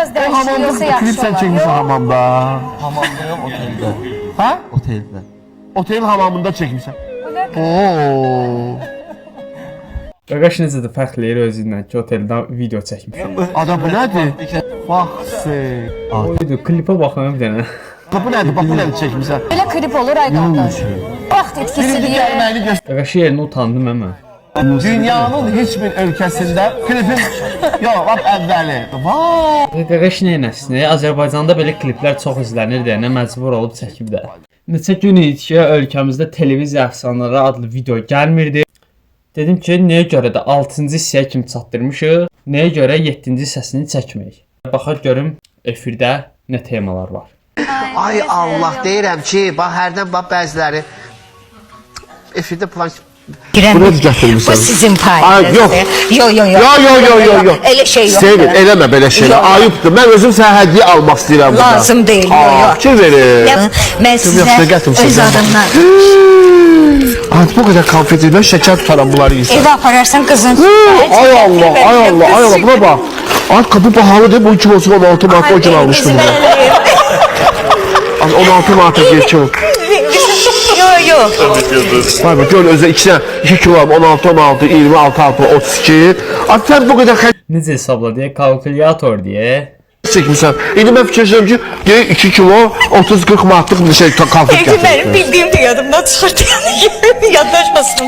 biraz dəyişdirilsə yaxşı Klip sən olar. çəkmişsən hamamda. Hamamda yox, oteldə. Hə? Oteldə. Otelin hamamında çəkmişsən. Bu nə? Oo. Qaqaş necədir fərqləyir özündən ki, oteldən video çəkmiş. Adam bu nədir? Baxsı. Oydu, klipə baxın bir dənə. Bu nədir? Bax bu nədir çəkmişsən? Belə klip olur ay qardaş. Vaxt etkisi Birinci deyir. gəlməyini göstər. Qaqaş yerinə utandım mən. Dünyanın heç bir ölkəsində klipin yox, lap əvvəli. Vay! Qaqaş nə eləsin? Azərbaycanda belə kliplər çox izlənir deyə nə məcbur olub çəkib də. Neçə gün idi ki, ölkəmizdə televiziya əfsanələri adlı video gəlmirdi. Dedim ki, nəyə görə də 6-cı hissəyə kimi çatdırmışıq, nəyə görə 7-ci hissəsini çəkməyik. Baxaq görüm efirdə nə temalar var. Ay Allah, deyirəm ki, bax hərdən bax bəziləri efirdə plan Bunu gətirmişsən. Bu sizin Ay, payınızdır. yox. Yox. Elə şey yox. Sevin, eləmə belə şeylər. Yox. Ayıbdır. Mən özüm sənə hədiyyə almaq istəyirəm burada. Lazım deyil. Yox. Kim verir? Mən sizə öz adımdan Artıq bu qədər konfet edir. Mən şəkər tutaram bunları yiyirsən. evə apararsan qızın. Ay Allah, ay Allah, ay Allah. Buna bax. Ay bu bahalıdır. Bu 2 olsun 16 manat o gün almışdım bunu. 16 manata geçiyor. Yox. Vay be, gör özü 2 kilo 16, 26, 32. Abi sen bu kadar Necə hesabla deyə, kalkulyator deyə. çekmişsən. İndi mən fikirləşirəm ki, 2 kilo 30-40 manatlıq bir şey konfet Peki benim gətirmişsən. bildiğim de yadımdan çıxırdı. Yadlaşmasın.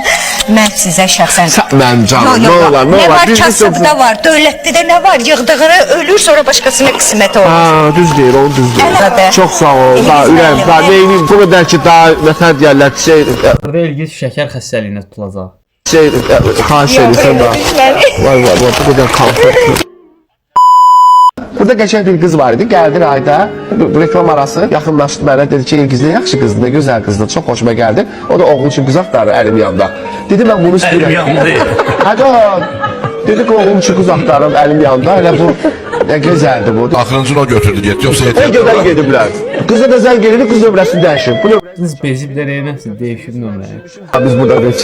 Mən sizə şəxsən Mənim canım, nə olar, nə Ne olar. var, Biz kasıbda var, dövlətdə də nə var, yığdığını ölür, sonra başqasına qismət olur. Ha, düz deyir, o düz deyir. Əlbəttə. Çox sağ ol, daha ürəyim, daha neyini, bu qədər ki, daha nətər deyərlər, Burada ilginç şəkər xəstəliyinə tutulacaq. xahiş edirsən daha. Vay, bu qədər konfet. Burada qəşəng bir qız var idi, gəldi rayda, bu reklam arası yaxınlaşdı mənə, dedi ki, Elgiz nə yaxşı qızdır, nə gözəl qızdır, çox xoşuma gəldi. O da oğul üçün qız axtarır əlim yanında. Dedi mən bunu istəyirəm. Əlim yanında. Hadi dedi ki, oğul üçün qız axtarım əlim yanında, elə bu, nə gözəldir bu. Axırıncını o götürdü getdi, yoxsa O yeter. qədər gediblər. Qıza da zəng geldi, qız nömrəsini dəyişib. Bu Siz bezi bir də nəyəsin, deyişib nömrəni. biz burada heç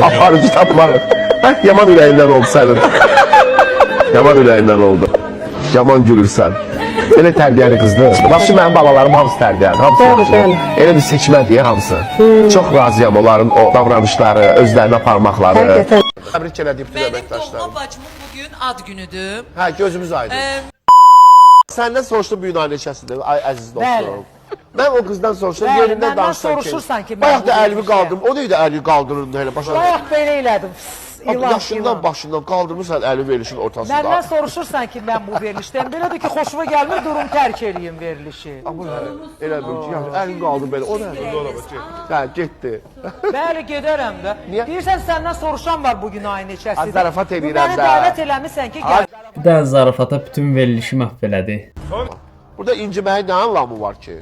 aparıcı tapmarıq. Yaman ürəyindən oldu sənin. Yaman ürəyindən oldu. Yaman gülürsən. Elə tərbiyəli qızdır. Başım mənim balalarım hamısı tərbiyəli. Hamısı. Elə bir seçmədir hamısı. Çox razıyam onların o davranışları, özlərini aparmaqları. Təbrik elədik bütün Benim əməkdaşlarım. doğma bacımın bugün ad günüdür. Hə, gözümüz aydın. Səndən soruşdum bugün ay neçəsidir, ay əziz dostum. Mən o qızdan soruşdum, yerindən danışsan ki. soruşursan ki, mən bayaq da bu əlimi görüşə- qaldırdım, o neydi əli qaldırırdı elə başa. Bayaq belə elədim. Yaşından başından qaldırmırsan əli verilişin ortasında. Məndən soruşursan ki, mən bu verilişdən belədir ki, xoşuma gəlmir, durum tərk eləyim verilişi. Elə bir ki, əlin qaldı belə, o nədir? Hə, getdi. Bəli, gedərəm də. Niyə? Deyirsən, səndən soruşan var bugün ayın neçəsidir. Zarafat Bu edirəm məni də. dəvət eləmisən ki, gəl. Bir dənə zarafata bütün verilişi məhv elədi. Burada inciməyin nə anlamı var ki?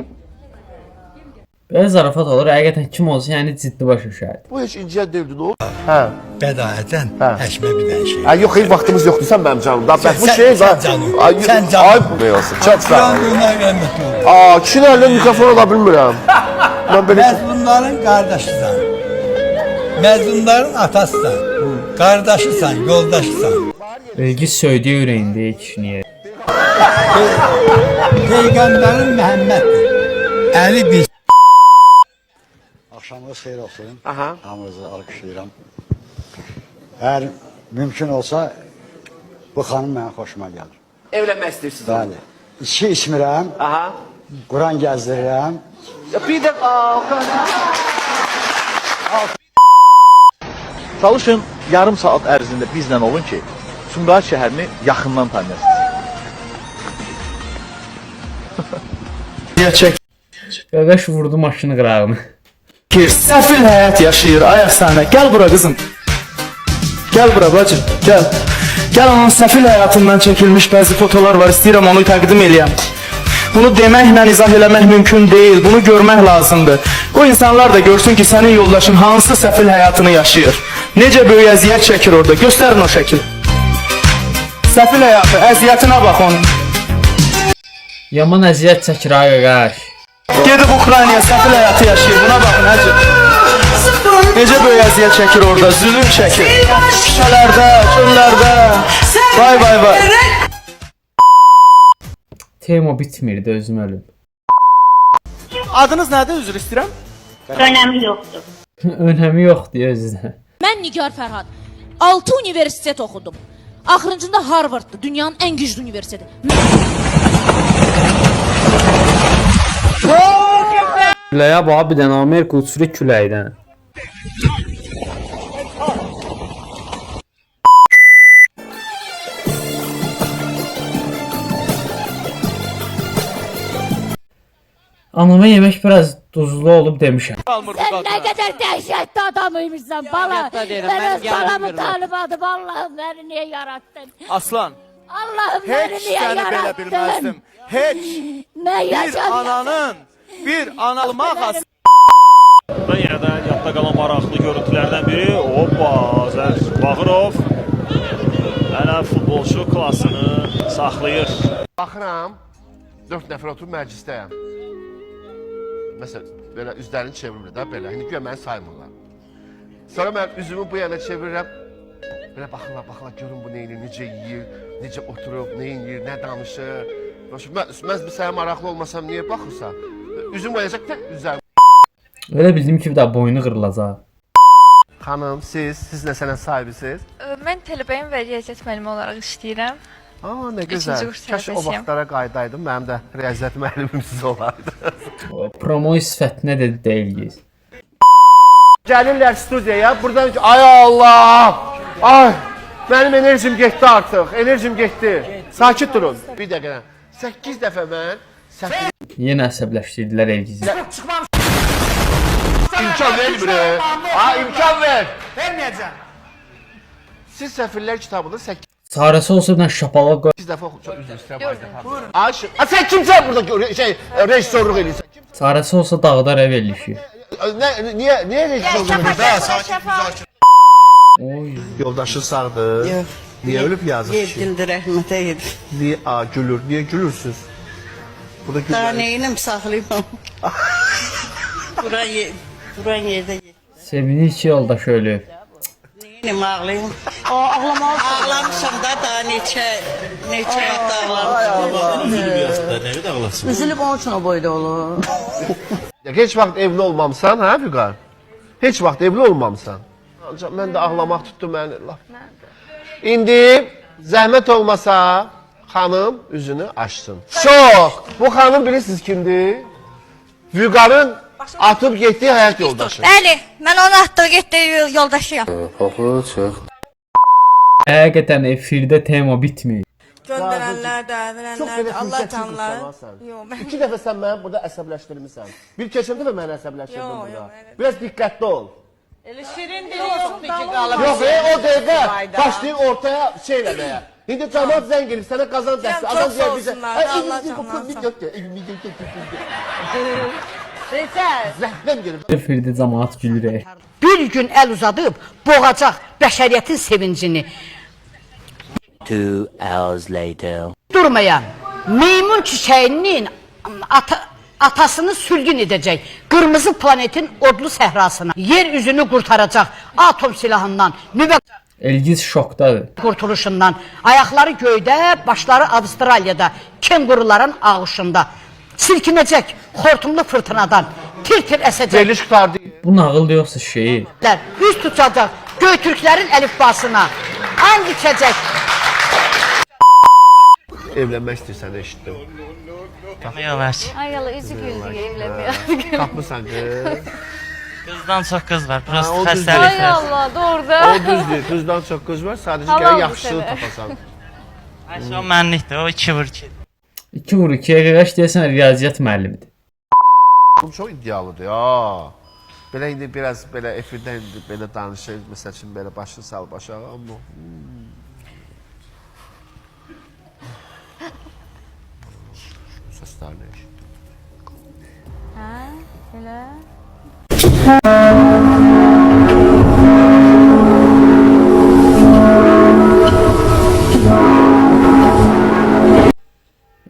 Belə zarafat olur, həqiqətən kim olsa, yəni ciddi başa düşərdi. Bu heç inciyə deyildi, nə oldu? Hə. Bədayətən həkmə bir dənə şey. Ay yox, heç vaxtımız yoxdur, sən mənim canımda. Bax bu Sən- şey sən canım, Ay, sən canım. Ay, bu nə olsun? Çox sağ ol. Kişinin əlindən mikrofon ala bilmirəm. Mən belə Məzlumların qardaşısan, məzlumların atasısan, qardaşısan, yoldaşısan. Belki söydüyü ürəyində kişniyə. Peyğəmbərin Məhəmməddir. Əli biz. Axşamınız xeyir olsun. Aha. Hamınızı alqışlayıram. Əgər mümkün olsa, bu xanım mənim xoşuma gəlir. evlənmək istəyirsiniz. Bəli. İçki içmirəm, Aha. Quran gəzdirirəm. Bir də Çalışın yarım saat ərzində bizlə olun ki, Sumqayıt şəhərini yaxından tanıyasınız. Qaqaş vurdu maşını qırağını. Səfil həyat yaşayır ay əfsanə. Gəl bura qızım. Gəl bura bacım, gəl. Gəl onun səfil həyatından çəkilmiş bəzi fotolar var. İstəyirəm onu təqdim eləyəm. Bunu deməklə izah eləmək mümkün deyil. Bunu görmək lazımdır. O insanlar da görsün ki, sənin yoldaşın hansı səfil həyatını yaşayır. Necə böyük əziyyət çəkir orada. Göstərin o şəkil. Səfil həyatı, əziyyətinə bax onun. Yaman əziyyət çəkir ay qaqaş. Gedib Ukraynaya səfil həyatı yaşayır. Buna baxın həcə. Necə böyük əziyyət çəkir orada, zülüm çəkir. Şüşələrdə, çöllərdə. Vay vay vay. Tema bitmirdi özüm ölüm. Adınız nədir? Üzr istəyirəm. Önəmi yoxdur. Önəmi yoxdur özünə. Mən Nigar Fərhad. 6 universitet oxudum. Axırıncında Harvarddır, dünyanın ən güclü universiteti. Küləyə bax bir dənə Amerika uçuru küləkdən. Anama yemək biraz duzlu olub demişəm. Sen ne kadar dehşetli adamıymışsın bala. Ben öz balamı tanımadım. Allah'ım beni niye yarattın? Aslan, Allah'ım beni heç niye səni belə yarattın? bilməzdim. Heç Ben bir yaşadım. ananın bir analmaq as. Burada yenə də yadda qalan maraqlı görüntülərdən biri. Hoppa, Azər Bağırov. Hələ futbolçu klasını saxlayır. Baxıram, 4 nəfər oturub məclisdəyəm. Məsələn, belə üzlərini çevirir də belə. İndi güya məni saymırlar. Sonra mən üzümü bu yana çevirirəm. Belə baxırlar, görün bu neyini, necə yeyir, necə oturub, nə yeyir, nə danışır. Mən bir sənə maraqlı olmasam niyə baxırsan? Üzüm qoyacaq da üzərim. Öyle bildim ki bir daha boynu qırılacaq. Xanım, siz nə sənət sahibisiniz? Ben telebeyin və riyaziyyat müəllimi olaraq işləyirəm. Aa, nə gözəl. Kaş o vaxtlara qaydaydım, mənim də riyaziyyat müəllimim siz olardı. Promo sifətinə də deyilgiz. Gəlirlər studiyaya, buradan ay Allah! Ay! Mənim enerjim getdi artıq, enerjim getdi. Sakit durun. Bir dəqiqə. 8 dəfə mən Yenə əsəbləşdirdilər Elgizi. İmkan vermir. Ha, imkan ver. Verməyəcəm. Siz Səfirlər kitabını 8 Çarəsi olsa bir dənə şapalaq qoy. dəfə oxu. Çox üzr istəyirəm. Aşıq. Sən kimsən burada rejissorluq eləyirsən? Çarəsi olsa dağda rəv elişir. Niyə rejissorluq eləyirsən? Oy. Yoldaşı sağdır. Yox. Niyə ölüb yazır ki? Yedildi rəhmətə yedi. Niyə gülür? Niyə gülürsüz? Burada Daha gülür. neyinim saxlayım. Buran yerdə yedi. Sevinir ki yoldaş ölüb. Neyinim ağlayım. Ağlamışam da daha neçə vaxt ağlamışam. Üzülüb onun üçün o boyda olur. Heç vaxt evli olmamısan, hə Füqar? Heç vaxt evli olmamısan. Ancaq mən də ağlamaq tutdu məni. İndi zəhmət olmasa xanım üzünü açsın. Çox! Bu xanım bilirsiniz kimdir? Füqarın atıb getdiyi həyat yoldaşı. Bəli, mən onu atıb getdiyi yoldaşıyam. Həqiqətən efirdə tema bitmir. Göndərənlər, dəvirənlər, Allah tanlar. İki dəfə sən məni burada əsəbləşdirmirsən. Bir keçən dəfə məni əsəbləşdirdin burada. Biraz diqqətli ol. Elə şirin dili yoxdur ki, qalıb. Yox, o dəqiqə başlayın ortaya şey eləməyə. İndi cəmaat zəng gelib, sənə qazan dəstə. Adam deyər bizə, zəhvəm gelib. Efirdə cəmaat gülür. Bir gün əl uzadıb boğacaq bəşəriyyətin sevincini. 2 hours later. Durmayan meymun çiçeğinin atasını sürgün edecek. Kırmızı planetin odlu səhrasına. Yeryüzünü kurtaracak atom silahından, nüve Elgiz şokdadır. kurtuluşundan. Ayakları göydə, başları Avustralya'da, kenguruların ağışında. Silkinecek hortumlu fırtınadan. Tir tir əsəcək. Veriliş qutardı. Bu nağıl yoxsa şeir. Üz tutacak Göytürklərin əlifbasına. And içecek. Evlənmək istəyirsən, eşitdim. Ay Allah üzü güldü evlemiyor. Tapmısan qız. Kızdan çok kız var. Burası o düzdür. Ay Allah doğrudan. O düzdür, qızdan çox qız var, sadəcə Halal gərək bu yaxşısını sənə. O tapasan. mənlikdir. O 2 vur 2. 2 vur 2-yə qələş deyəsən riyaziyyat müəllimidir. Bu çox iddialıdır ya. Belə indi biraz belə efirdə indi belə danışır, məsəl üçün belə başını sal başa, amma səslər nə eşitdim? Ha, elə.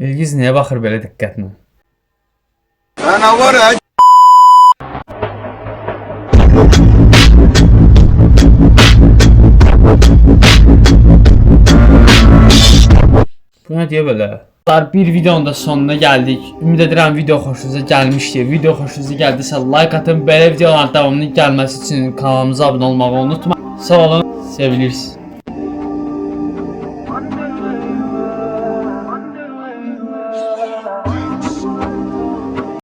Elgiz niyə baxır belə diqqətlə? Ana var ya. Bu nə deyə belə? Bir videonun da sonuna gəldik. Ümid edirəm video xoşunuza gəlmişdir. Video xoşunuza gəldisə like atın. Belə videoların davamının gəlməsi üçün kanalımıza abunə olmağı unutmayın. Sağ olun, sevilirsiniz.